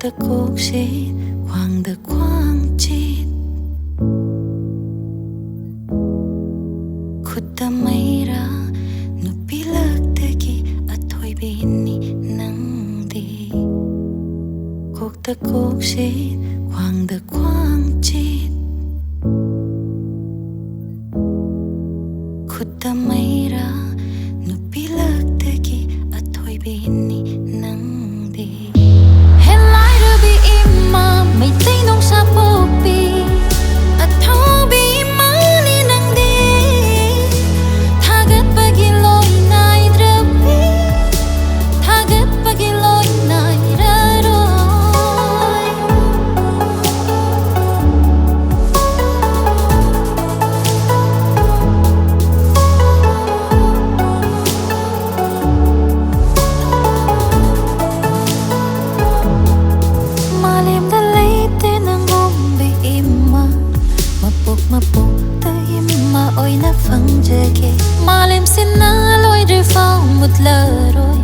ta cuộc chết quang ta quang chết khutta mayra nupi lagtagi athoy bini nangdi cuộc ta cuộc chết quang ta quang chết khutta mayra nupi lagtagi athoy bini nangdi MEITEI NONGSHA POKPI athobi mani nangdi thagatchaba loi nai drapi thagatchaba loi nai raroi malem mapok ta imma oi na fangjage malem sinna loi dre fau mutla roi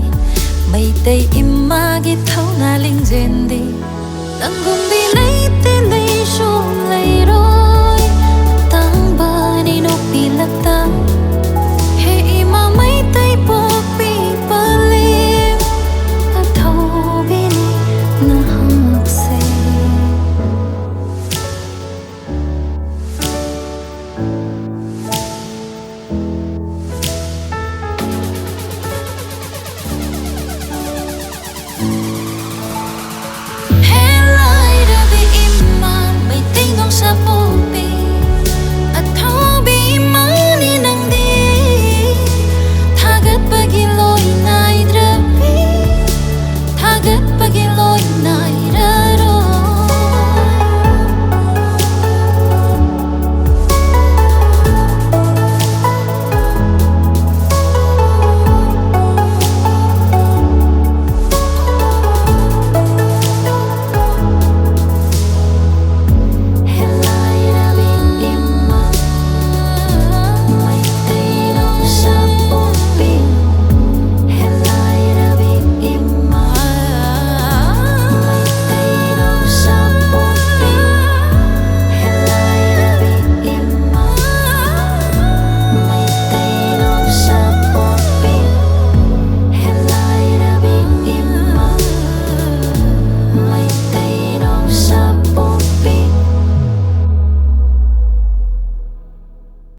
MEITEI imma gi thau na ling jendi tangu